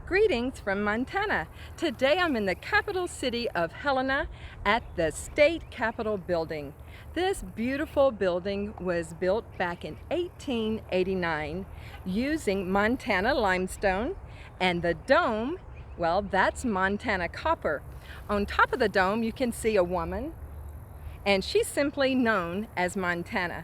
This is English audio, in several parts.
Greetings from Montana. Today I'm in the capital city of Helena at the State Capitol building. This beautiful building was built back in 1889 using Montana limestone, and the dome, well, that's Montana copper. On top of the dome you can see a woman, and she's simply known as Montana.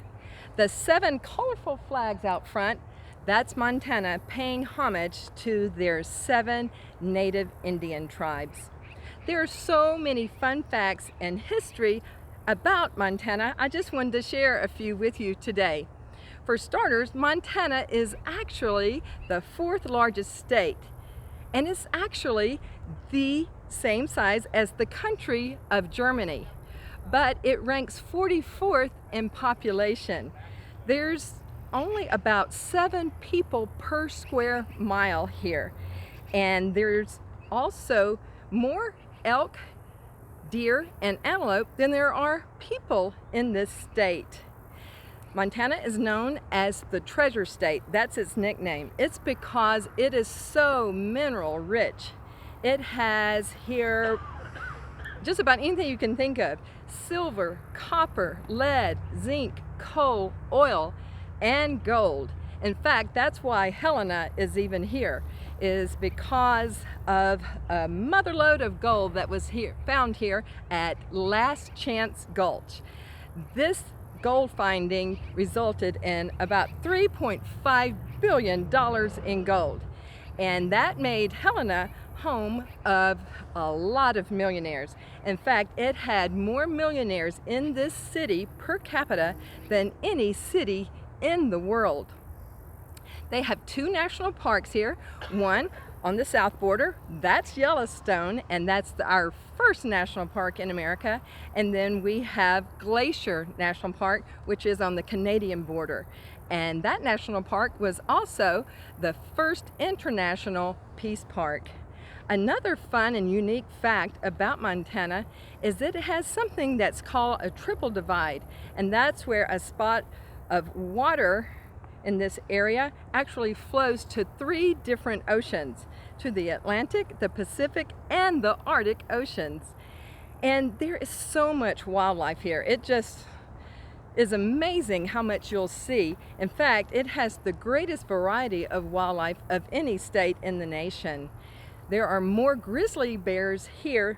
The 7 colorful flags out front, that's Montana paying homage to their 7 native Indian tribes. There are so many fun facts and history about Montana. I just wanted to share a few with you today. For starters, Montana is actually the 4th largest state, and it's actually the same size as the country of Germany, but it ranks 44th in population. There's only about 7 people per square mile here, and there's also more elk, deer, and antelope than there are people in this state. Montana is known as the Treasure State. That's its nickname. It's because it is so mineral rich. It has here just about anything you can think of: silver, copper, lead, zinc, coal, oil, and gold. In fact, that's why Helena is even here, is because of a motherlode of gold that was found here at Last Chance Gulch. This gold finding resulted in about $3.5 billion in gold, and that made Helena home of a lot of millionaires. In fact, it had more millionaires in this city per capita than any city in the world. They have 2 national parks here. One on the south border, that's Yellowstone, and that's our first national park in America. And then we have Glacier National Park, which is on the Canadian border. And that national park was also the first international peace park. Another fun and unique fact about Montana is that it has something that's called a triple divide, and that's where a spot of water in this area actually flows to 3 different oceans, to the Atlantic, the Pacific, and the Arctic oceans. And there is so much wildlife here. It just is amazing how much you'll see. In fact, it has the greatest variety of wildlife of any state in the nation. There are more grizzly bears here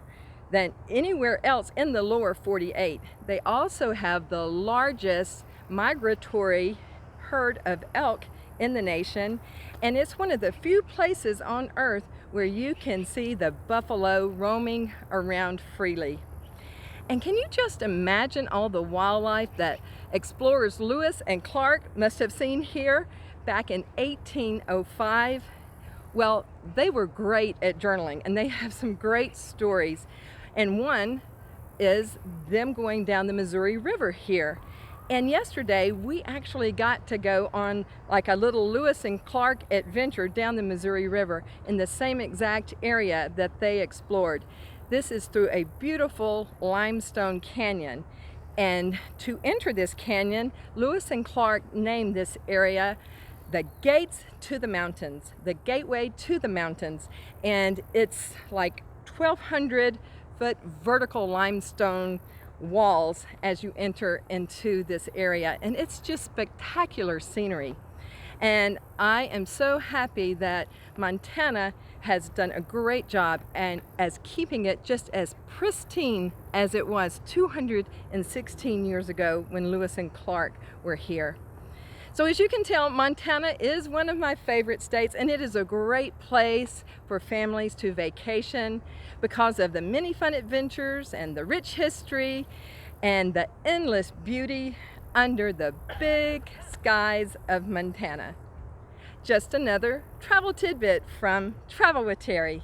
than anywhere else in the lower 48. They also have the largest migratory herd of elk in the nation, and it's one of the few places on earth where you can see the buffalo roaming around freely. And can you just imagine all the wildlife that explorers Lewis and Clark must have seen here back in 1805? Well, they were great at journaling, and they have some great stories. And one is them going down the Missouri River here. And yesterday we actually got to go on like a little Lewis and Clark adventure down the Missouri River in the same exact area that they explored. This is through a beautiful limestone canyon. And to enter this canyon, Lewis and Clark named this area the Gates to the Mountains, the Gateway to the Mountains. And it's like 1,200-foot vertical limestone walls as you enter into this area, and it's just spectacular scenery. And I am so happy that Montana has done a great job and as keeping it just as pristine as it was 216 years ago when Lewis and Clark were here. So as you can tell, Montana is one of my favorite states, and it is a great place for families to vacation because of the many fun adventures and the rich history and the endless beauty under the big skies of Montana. Just another travel tidbit from Travel with Terri.